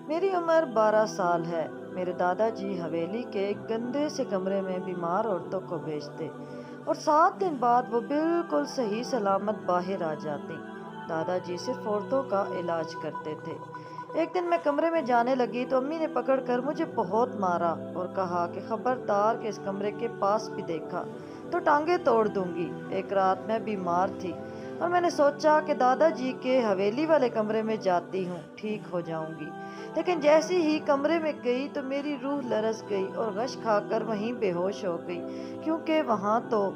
میری عمر 12 سال ہے۔ میرے دادا جی حویلی کے ایک گندے سے کمرے میں بیمار عورتوں کو بھیجتے اور 7 دن بعد وہ بالکل صحیح سلامت باہر آ جاتی۔ دادا جی صرف عورتوں کا علاج کرتے تھے۔ ایک دن میں کمرے میں جانے لگی تو امی نے پکڑ کر مجھے بہت مارا اور کہا کہ خبردار کہ اس کمرے کے پاس بھی دیکھا تو ٹانگیں توڑ دوں گی۔ ایک رات میں بیمار تھی اور میں نے سوچا کہ دادا جی کے حویلی والے کمرے میں جاتی ہوں، ٹھیک ہو جاؤں گی۔ لیکن جیسی ہی کمرے میں گئی تو میری روح لرز گئی اور غش کھا کر وہیں بے ہوش ہو گئی، کیونکہ وہاں تو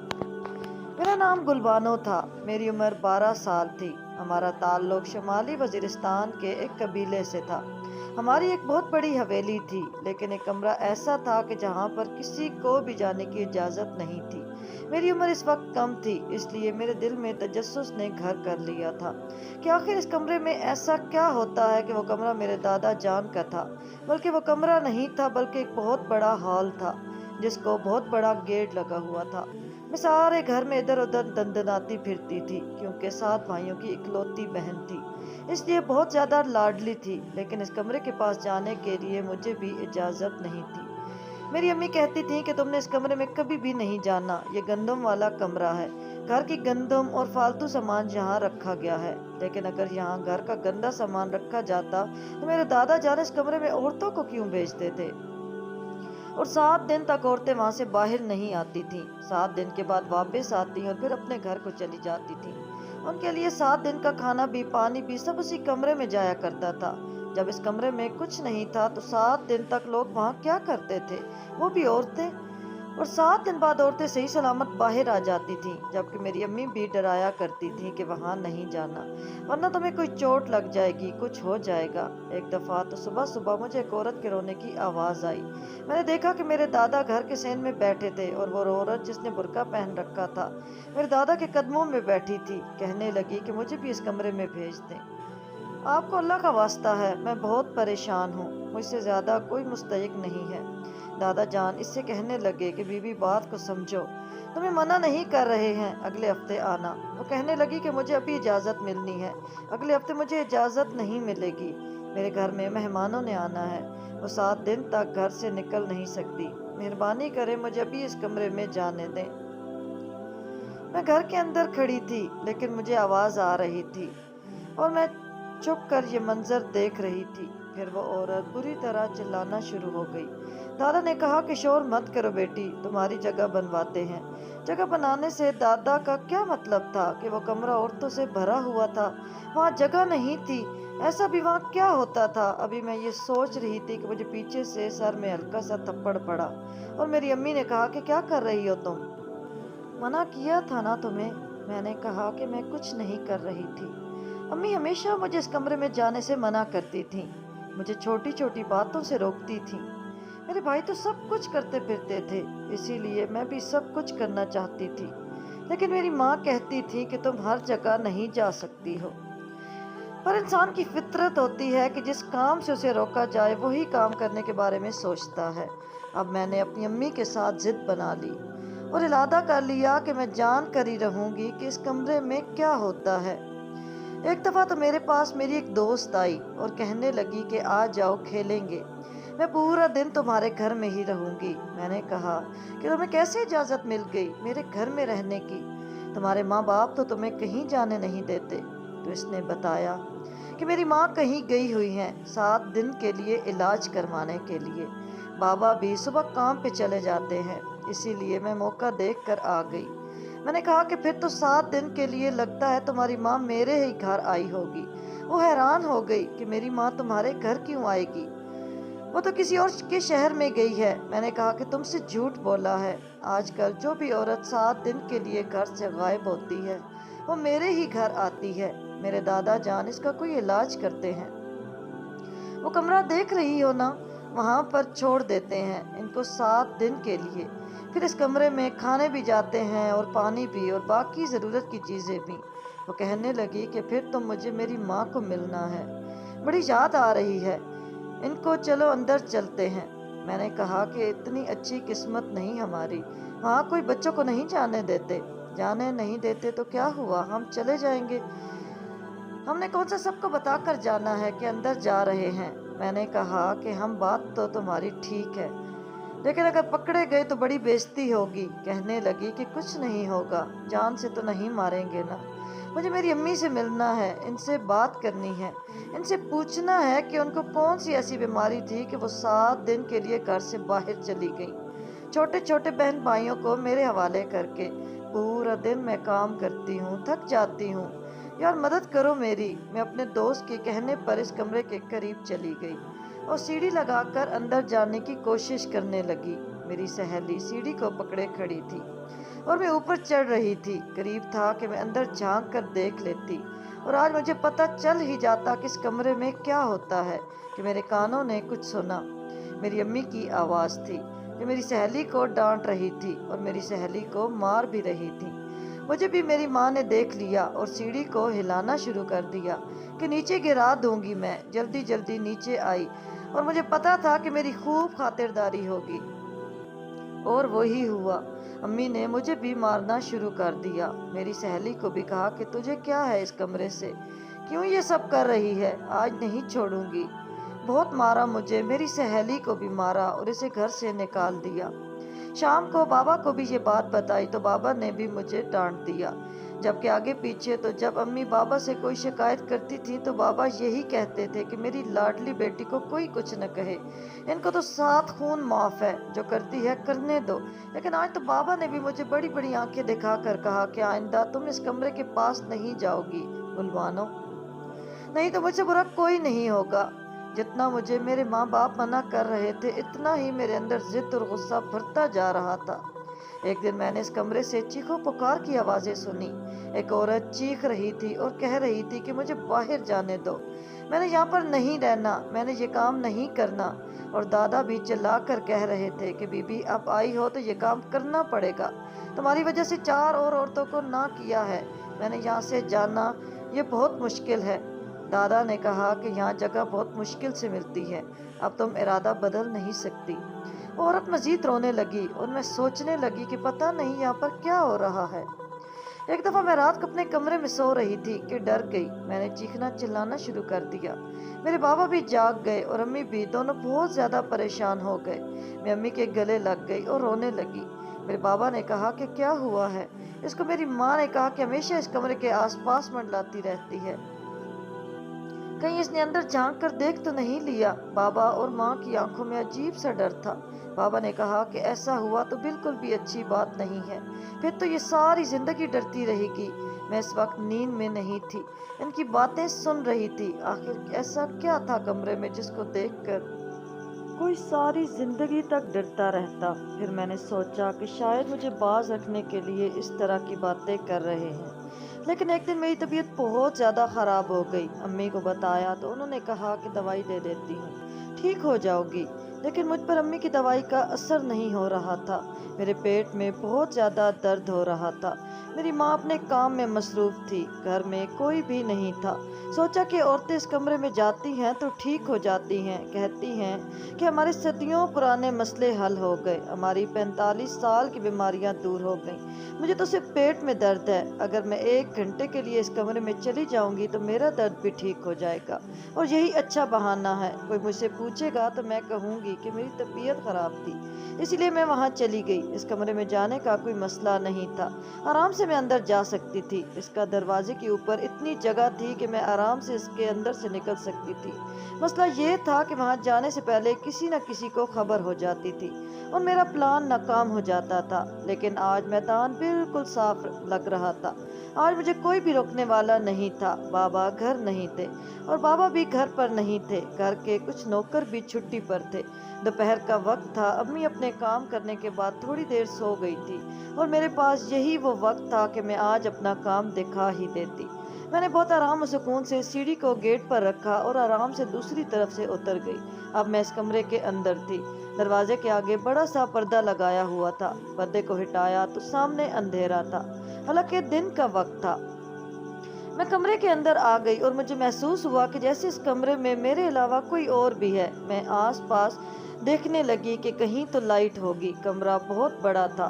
میرا نام گلبانو تھا۔ میری عمر 12 سال تھی۔ ہمارا تعلق شمالی وزیرستان کے ایک قبیلے سے تھا۔ ہماری ایک بہت بڑی حویلی تھی، لیکن ایک کمرہ ایسا تھا کہ جہاں پر کسی کو بھی جانے کی اجازت نہیں تھی۔ میری عمر اس وقت کم تھی، اس لیے میرے دل میں تجسس نے گھر کر لیا تھا کہ آخر اس کمرے میں ایسا کیا ہوتا ہے کہ وہ کمرہ میرے دادا جان کا تھا۔ بلکہ وہ کمرہ نہیں تھا، بلکہ ایک بہت بڑا ہال تھا جس کو بہت بڑا گیٹ لگا ہوا تھا۔ میں سارے گھر میں ادھر ادھر دندناتی پھرتی تھی، کیونکہ 7 بھائیوں کی اکلوتی بہن تھی، اس لیے بہت زیادہ لاڈلی تھی۔ لیکن اس کمرے کے پاس جانے کے لیے مجھے بھی اجازت نہیں تھی۔ میری امی کہتی تھیں کہ تم نے اس کمرے میں کبھی بھی نہیں جانا، یہ گندم والا کمرہ ہے، گھر کی گندم اور فالتو سامان یہاں رکھا گیا ہے۔ لیکن اگر یہاں گھر کا گندا سامان رکھا جاتا تو میرے دادا جان اس کمرے میں عورتوں کو کیوں بھیجتے تھے؟ اور 7 دن تک عورتیں وہاں سے باہر نہیں آتی تھیں۔ 7 دن کے بعد واپس آتی اور پھر اپنے گھر کو چلی جاتی تھیں۔ ان کے لیے 7 دن کا کھانا بھی، پانی بھی، سب اسی کمرے میں جایا کرتا تھا۔ جب اس کمرے میں کچھ نہیں تھا تو 7 دن تک لوگ وہاں کیا کرتے تھے؟ وہ بھی عورتیں۔ اور 7 دن بعد عورتیں صحیح سلامت باہر آ جاتی تھیں، جبکہ میری امی بھی ڈرایا کرتی تھی کہ وہاں نہیں جانا، ورنہ تمہیں کوئی چوٹ لگ جائے گی، کچھ ہو جائے گا۔ ایک دفعہ تو صبح صبح مجھے ایک عورت کے رونے کی آواز آئی۔ میں نے دیکھا کہ میرے دادا گھر کے صحن میں بیٹھے تھے اور وہ عورت جس نے برقع پہن رکھا تھا میرے دادا کے قدموں میں بیٹھی تھی۔ کہنے لگی کہ مجھے بھی اس کمرے میں بھیج دیں۔ آپ کو اللہ کا واسطہ ہے، میں بہت پریشان ہوں، مجھ سے زیادہ کوئی مستحق نہیں ہے۔ دادا جان اس سے کہنے لگے کہ بی بی بات کو سمجھو، تمہیں منع نہیں کر رہے ہیں، اگلے ہفتے آنا۔ وہ کہنے لگی کہ مجھے ابھی اجازت ملنی ہے، اگلے ہفتے مجھے اجازت نہیں ملے گی، میرے گھر میں مہمانوں نے آنا ہے، وہ 7 دن تک گھر سے نکل نہیں سکتی، مہربانی کریں مجھے ابھی اس کمرے میں جانے دیں۔ میں گھر کے اندر کھڑی تھی، لیکن مجھے آواز آ رہی تھی اور میں چھپ کر یہ منظر دیکھ رہی تھی۔ پھر وہ عورت بری طرح چلانا شروع ہو گئی۔ دادا نے کہا کہ شور مت کرو بیٹی، تمہاری جگہ بنواتے ہیں۔ جگہ بنانے سے دادا کا کیا مطلب تھا کہ وہ کمرہ عورتوں سے بھرا ہوا تھا، وہاں جگہ نہیں تھی، ایسا بھی وہاں کیا ہوتا تھا؟ ابھی میں یہ سوچ رہی تھی کہ مجھے پیچھے سے سر میں ہلکا سا تھپڑ پڑا اور میری امی نے کہا کہ کیا کر رہی ہو تم؟ منع کیا تھا نا تمہیں؟ میں نے کہا کہ میں کچھ نہیں کر رہی تھی۔ امی ہمیشہ مجھے اس کمرے میں جانے سے منع کرتی تھیں، مجھے چھوٹی چھوٹی باتوں سے روکتی تھیں۔ میرے بھائی تو سب کچھ کرتے پھرتے تھے، اسی لیے میں بھی سب کچھ کرنا چاہتی تھی، لیکن میری ماں کہتی تھی کہ تم ہر جگہ نہیں جا سکتی ہو۔ پر انسان کی فطرت ہوتی ہے کہ جس کام سے اسے روکا جائے وہی کام کرنے کے بارے میں سوچتا ہے۔ اب میں نے اپنی امی کے ساتھ ضد بنا لی اور ارادہ کر لیا کہ میں جان کر ہی رہوں گی کہ اس کمرے میں کیا ہوتا ہے۔ ایک دفعہ تو میرے پاس میری ایک دوست آئی اور کہنے لگی کہ آ جاؤ کھیلیں گے، میں پورا دن تمہارے گھر میں ہی رہوں گی۔ میں نے کہا کہ تمہیں کیسے اجازت مل گئی میرے گھر میں رہنے کی؟ تمہارے ماں باپ تو تمہیں کہیں جانے نہیں دیتے۔ تو اس نے بتایا کہ میری ماں کہیں گئی ہوئی ہیں 7 دن کے لیے علاج کروانے کے لیے، بابا بھی صبح کام پہ چلے جاتے ہیں، اسی لیے میں موقع دیکھ کر آ گئی۔ میں نے کہا کہ پھر تو 7 دن کے لیے لگتا ہے تمہاری ماں میرے ہی گھر آئی ہوگی۔ وہ حیران ہو گئی کہ میری ماں تمہارے گھر کیوں آئے گی، وہ تو کسی اور کے شہر میں گئی ہے۔ میں نے کہا کہ تم سے جھوٹ بولا ہے، آج کل جو بھی عورت 7 دن کے لیے گھر سے غائب ہوتی ہے وہ میرے ہی گھر آتی ہے، میرے دادا جان اس کا کوئی علاج کرتے ہیں۔ وہ کمرہ دیکھ رہی ہو نا، وہاں پر چھوڑ دیتے ہیں ان کو 7 دن کے لیے، پھر اس کمرے میں کھانے بھی جاتے ہیں اور پانی بھی اور باقی ضرورت کی چیزیں بھی۔ وہ کہنے لگی کہ پھر تو مجھے میری ماں کو ملنا ہے، بڑی یاد آ رہی ہے، ان کو چلو اندر چلتے ہیں۔ میں نے کہا کہ اتنی اچھی قسمت نہیں ہماری، وہاں کوئی بچوں کو نہیں جانے دیتے۔ جانے نہیں دیتے تو کیا ہوا، ہم چلے جائیں گے، ہم نے کون سا سب کو بتا کر جانا ہے کہ اندر جا رہے ہیں؟ میں نے کہا کہ ہم بات تو تمہاری ٹھیک ہے، لیکن اگر پکڑے گئے تو بڑی بےزتی ہوگی۔ کہنے لگی کہ کچھ نہیں ہوگا، جان سے تو نہیں ماریں گے نا۔ مجھے میری امی سے ملنا ہے، ان سے بات کرنی ہے، ان سے پوچھنا ہے کہ ان کو کون سی ایسی بیماری تھی کہ وہ 7 دن کے لیے گھر سے باہر چلی گئی، چھوٹے چھوٹے بہن بھائیوں کو میرے حوالے کر کے۔ پورا دن میں کام کرتی ہوں، تھک جاتی ہوں، یار مدد کرو میری۔ میں اپنے دوست کے کہنے پر اس کمرے کے قریب چلی گئی اور سیڑھی لگا کر اندر جانے کی کوشش کرنے لگی۔ میری سہیلی سیڑھی کو پکڑے کھڑی تھی اور میں اوپر چڑھ رہی تھی۔ قریب تھا کہ میں اندر جھانک کر دیکھ لیتی اور آج مجھے پتہ چل ہی جاتا کہ اس کمرے میں کیا ہوتا ہے کہ میرے کانوں نے کچھ سنا۔ میری امی کی آواز تھی جو میری سہیلی کو ڈانٹ رہی تھی اور میری سہیلی کو مار بھی رہی تھی۔ مجھے بھی میری ماں نے دیکھ لیا اور سیڑھی کو ہلانا شروع کر دیا کہ نیچے گرا دوں گی میں۔ جلدی جلدی نیچے آئی اور مجھے پتا تھا کہ میری خوب خاطرداری ہوگی، اور وہی ہوا۔ امی نے مجھے بھی مارنا شروع کر دیا۔ میری سہیلی کو بھی کہا کہ تجھے کیا ہے اس کمرے سے، کیوں یہ سب کر رہی ہے؟ آج نہیں چھوڑوں گی۔ بہت مارا مجھے، میری سہیلی کو بھی مارا اور اسے گھر سے نکال دیا۔ شام کو بابا کو بھی یہ بات بتائی تو بابا نے بھی مجھے ڈانٹ دیا۔ جبکہ آگے پیچھے تو جب امی بابا سے کوئی شکایت کرتی تھی تو بابا یہی کہتے تھے کہ میری لاڈلی بیٹی کو کوئی کچھ نہ کہے، ان کو تو 7 خون معاف ہے، جو کرتی ہے کرنے دو۔ لیکن آج تو بابا نے بھی مجھے بڑی بڑی آنکھیں دکھا کر کہا کہ آئندہ تم اس کمرے کے پاس نہیں جاؤ گی گلبانو، نہیں تو مجھ سے برا کوئی نہیں ہوگا۔ جتنا مجھے میرے ماں باپ منع کر رہے تھے اتنا ہی میرے اندر ضد اور غصہ بڑھتا جا رہا تھا۔ ایک دن میں نے اس کمرے سے چیخو پکار کی آوازیں سنی۔ ایک عورت چیخ رہی تھی اور کہہ رہی تھی کہ مجھے باہر جانے دو، میں نے یہاں پر نہیں رہنا، میں نے یہ کام نہیں کرنا۔ اور دادا بھی چلا کر کہہ رہے تھے کہ بی بی اب آئی ہو تو یہ کام کرنا پڑے گا، تمہاری وجہ سے 4 اور عورتوں کو نہ کیا ہے، میں نے یہاں سے جانا یہ بہت مشکل ہے۔ دادا نے کہا کہ یہاں جگہ بہت مشکل سے ملتی ہے، اب تم ارادہ بدل نہیں سکتی۔ عورت مزید رونے لگی اور میں سوچنے لگی کہ پتہ نہیں یہاں پر کیا ہو رہا ہے۔ ایک دفعہ میں رات کو اپنے کمرے میں سو رہی تھی کہ ڈر گئی، میں نے چیخنا چلانا شروع کر دیا۔ میرے بابا بھی جاگ گئے اور امی بھی، دونوں بہت زیادہ پریشان ہو گئے۔ میں امی کے گلے لگ گئی اور رونے لگی۔ میرے بابا نے کہا کہ کیا ہوا ہے؟ اس کو میری ماں نے کہا کہ ہمیشہ اس کمرے کے آس پاس منڈلاتی رہتی ہے، کہیں اس نے اندر جھانک کر دیکھ تو نہیں لیا۔ بابا اور ماں کی آنکھوں میں عجیب سا ڈر تھا۔ بابا نے کہا کہ ایسا ہوا تو بالکل بھی اچھی بات نہیں ہے، پھر تو یہ ساری زندگی ڈرتی رہے گی۔ میں اس وقت نیند میں نہیں تھی، ان کی باتیں سن رہی تھی۔ آخر ایسا کیا تھا کمرے میں جس کو دیکھ کر کوئی ساری زندگی تک ڈرتا رہتا؟ پھر میں نے سوچا کہ شاید مجھے باز رکھنے کے لیے اس طرح کی باتیں کر رہے ہیں۔ لیکن ایک دن میری طبیعت بہت زیادہ خراب ہو گئی۔ امی کو بتایا تو انہوں نے کہا کہ دوائی دے دیتی ہوں، ٹھیک ہو جاؤ گی۔ لیکن مجھ پر امی کی دوائی کا اثر نہیں ہو رہا تھا، میرے پیٹ میں بہت زیادہ درد ہو رہا تھا۔ میری ماں اپنے کام میں مصروف تھی، گھر میں کوئی بھی نہیں تھا۔ سوچا کہ عورتیں اس کمرے میں جاتی ہیں تو ٹھیک ہو جاتی ہیں، کہتی ہیں کہ ہمارے صدیوں پرانے مسئلے حل ہو گئے، ہماری 45 سال کی بیماریاں دور ہو گئیں۔ مجھے تو صرف پیٹ میں درد ہے، اگر میں 1 گھنٹے کے لیے اس کمرے میں چلی جاؤں گی تو میرا درد بھی ٹھیک ہو جائے گا، اور یہی اچھا بہانہ ہے۔ کوئی مجھ سے پوچھے گا تو میں کہوں گی کہ میری طبیعت خراب تھی، اسی لیے میں وہاں چلی گئی۔ اس کمرے میں جانے کا کوئی مسئلہ نہیں تھا، آرام سے میں اندر جا سکتی تھی۔ اس کا دروازے کے اوپر اتنی جگہ تھی کہ میں آرام سے اس کے اندر سے نکل سکتی تھی۔ مسئلہ یہ تھا کہ وہاں جانے سے پہلے کسی نہ کسی کو خبر ہو جاتی تھی اور میرا پلان ناکام ہو جاتا تھا۔ لیکن آج میدان بالکل صاف لگ رہا تھا، آج مجھے کوئی بھی روکنے والا نہیں تھا۔ بابا گھر نہیں تھے اور بابا بھی گھر پر نہیں تھے، گھر کے کچھ نوکر بھی چھٹی پر تھے۔ دوپہر کا وقت تھا، امی اپنے کام کرنے کے بعد تھوڑی دیر سو گئی تھی اور میرے پاس یہی وہ وقت تھا کہ میں آج اپنا کام دکھا ہی دیتی۔ میں نے بہت آرام و سکون سے سیڑھی کو گیٹ پر رکھا اور آرام سے دوسری طرف سے اتر گئی۔ اب میں اس کمرے کے اندر تھی۔ دروازے کے آگے بڑا سا پردہ لگایا ہوا تھا، پردے کو ہٹایا تو سامنے اندھیرا تھا، حالانکہ دن کا وقت تھا۔ میں کمرے کے اندر آ گئی اور مجھے محسوس ہوا کہ جیسے اس کمرے میں میرے علاوہ کوئی اور بھی ہے۔ میں آس پاس دیکھنے لگی کہ کہیں تو لائٹ ہوگی۔ کمرہ بہت بڑا تھا،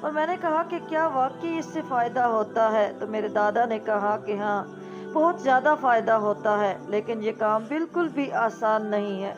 اور میں نے کہا کہ کیا واقعی اس سے فائدہ ہوتا ہے؟ تو میرے دادا نے کہا کہ ہاں، بہت زیادہ فائدہ ہوتا ہے، لیکن یہ کام بالکل بھی آسان نہیں ہے۔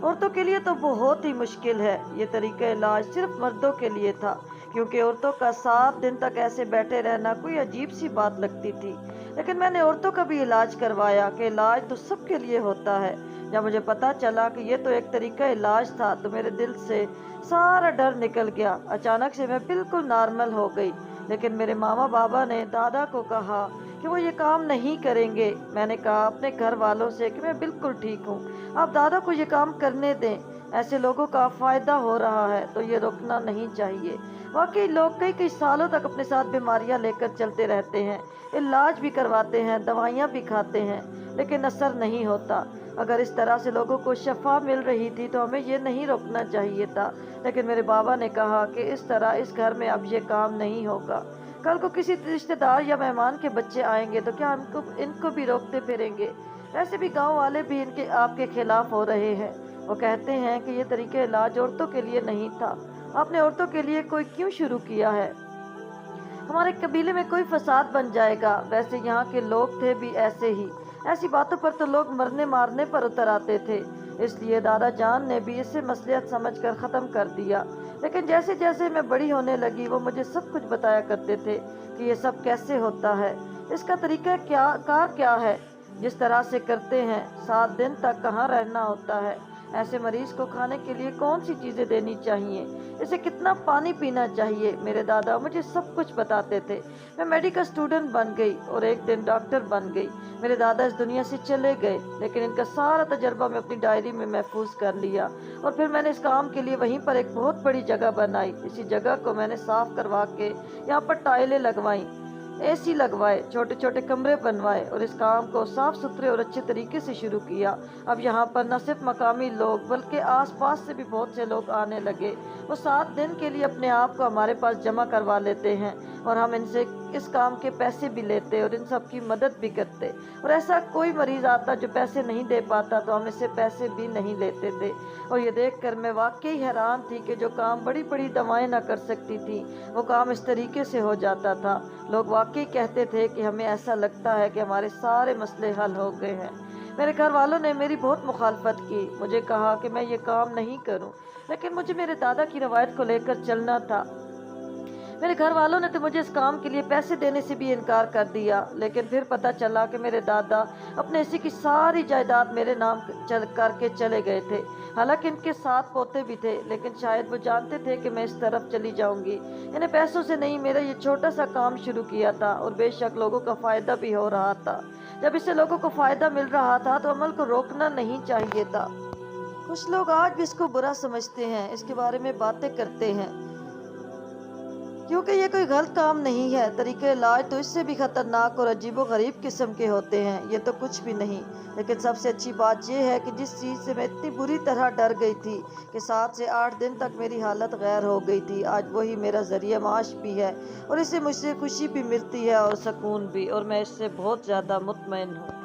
عورتوں کے لیے تو بہت ہی مشکل ہے۔ یہ طریقہ علاج صرف مردوں کے لیے تھا، کیونکہ عورتوں کا 7 دن تک ایسے بیٹھے رہنا کوئی عجیب سی بات لگتی تھی۔ لیکن میں نے عورتوں کا بھی علاج کروایا کہ علاج تو سب کے لیے ہوتا ہے۔ جب مجھے پتا چلا کہ یہ تو ایک طریقہ علاج تھا تو میرے دل سے سارا ڈر نکل گیا۔ اچانک سے میں بالکل نارمل ہو گئی۔ لیکن میرے ماما بابا نے دادا کو کہا کہ وہ یہ کام نہیں کریں گے۔ میں نے کہا اپنے گھر والوں سے کہ میں بالکل ٹھیک ہوں، آپ دادا کو یہ کام کرنے دیں، ایسے لوگوں کا فائدہ ہو رہا ہے تو یہ روکنا نہیں چاہیے۔ واقعی لوگ کئی کئی سالوں تک اپنے ساتھ بیماریاں لے کر چلتے رہتے ہیں، علاج بھی کرواتے ہیں، دوائیاں بھی کھاتے ہیں، لیکن اثر نہیں ہوتا۔ اگر اس طرح سے لوگوں کو شفا مل رہی تھی تو ہمیں یہ نہیں روکنا چاہیے تھا۔ لیکن میرے بابا نے کہا کہ اس طرح اس گھر میں اب یہ کام نہیں ہوگا۔ کل کو کسی رشتہ دار یا مہمان کے بچے آئیں گے تو کیا ان کو بھی روکتے پھریں گے؟ ویسے بھی گاؤں والے بھی آپ کے خلاف ہو رہے ہیں۔ وہ کہتے ہیں کہ یہ طریقہ علاج عورتوں کے لیے نہیں تھا، آپ نے عورتوں کے لیے کوئی کیوں شروع کیا ہے؟ ہمارے قبیلے میں کوئی فساد بن جائے گا۔ ویسے یہاں کے لوگ تھے بھی ایسے ہی، ایسی باتوں پر تو لوگ مرنے مارنے پر اتر آتے تھے۔ اس لیے دادا جان نے بھی اسے مصلحت سمجھ کر ختم کر دیا۔ لیکن جیسے جیسے میں بڑی ہونے لگی وہ مجھے سب کچھ بتایا کرتے تھے کہ یہ سب کیسے ہوتا ہے، اس کا طریقہ کار کیا ہے، جس طرح سے کرتے ہیں 7 دن تک کہاں رہنا ہوتا ہے، ایسے مریض کو کھانے کے لیے کون سی چیزیں دینی چاہیے، اسے کتنا پانی پینا چاہیے۔ میرے دادا مجھے سب کچھ بتاتے تھے۔ میں میڈیکل اسٹوڈنٹ بن گئی اور ایک دن ڈاکٹر بن گئی۔ میرے دادا اس دنیا سے چلے گئے، لیکن ان کا سارا تجربہ میں اپنی ڈائری میں محفوظ کر لیا، اور پھر میں نے اس کام کے لیے وہیں پر ایک بہت بڑی جگہ بنائی۔ اسی جگہ کو میں نے صاف کروا کے یہاں پر ٹائلیں لگوائیں، اے سی لگوائے، چھوٹے چھوٹے کمرے بنوائے، اور اس کام کو صاف ستھرے اور اچھے طریقے سے شروع کیا۔ اب یہاں پر نہ صرف مقامی لوگ بلکہ آس پاس سے بھی بہت سے لوگ آنے لگے۔ وہ 7 دن کے لیے اپنے آپ کو ہمارے پاس جمع کروا لیتے ہیں، اور ہم ان سے اس کام کے پیسے بھی لیتے اور ان سب کی مدد بھی کرتے۔ اور ایسا کوئی مریض آتا جو پیسے نہیں دے پاتا تو ہم اس سے پیسے بھی نہیں لیتے تھے۔ اور یہ دیکھ کر میں واقعی حیران تھی کہ جو کام بڑی بڑی دوائیں نہ کر سکتی تھی وہ کام اس طریقے سے ہو جاتا تھا۔ لوگ واقعی کہتے تھے کہ ہمیں ایسا لگتا ہے کہ ہمارے سارے مسئلے حل ہو گئے ہیں۔ میرے گھر والوں نے میری بہت مخالفت کی، مجھے کہا کہ میں یہ کام نہیں کروں، لیکن مجھے میرے دادا کی روایت کو لے کر چلنا تھا۔ میرے گھر والوں نے تو مجھے اس کام کے لیے پیسے دینے سے بھی انکار کر دیا، لیکن پھر پتہ چلا کہ میرے دادا اپنے حصے کی ساری جائیداد میرے نام کر کے چلے گئے تھے۔ حالانکہ ان کے 7 پوتے بھی تھے، لیکن شاید وہ جانتے تھے کہ میں اس طرف چلی جاؤں گی۔ انہیں پیسوں سے نہیں، میرا یہ چھوٹا سا کام شروع کیا تھا، اور بے شک لوگوں کا فائدہ بھی ہو رہا تھا۔ جب اس سے لوگوں کو فائدہ مل رہا تھا تو عمل کو روکنا نہیں چاہیے تھا۔ کچھ لوگ آج بھی اس کو برا سمجھتے ہیں، اس کے بارے میں باتیں کرتے ہیں، کیونکہ یہ کوئی غلط کام نہیں ہے۔ طریقہ علاج تو اس سے بھی خطرناک اور عجیب و غریب قسم کے ہوتے ہیں، یہ تو کچھ بھی نہیں۔ لیکن سب سے اچھی بات یہ ہے کہ جس چیز سے میں اتنی بری طرح ڈر گئی تھی کہ 7 سے 8 دن تک میری حالت غیر ہو گئی تھی، آج وہی میرا ذریعہ معاش بھی ہے، اور اس سے مجھ سے خوشی بھی ملتی ہے اور سکون بھی، اور میں اس سے بہت زیادہ مطمئن ہوں۔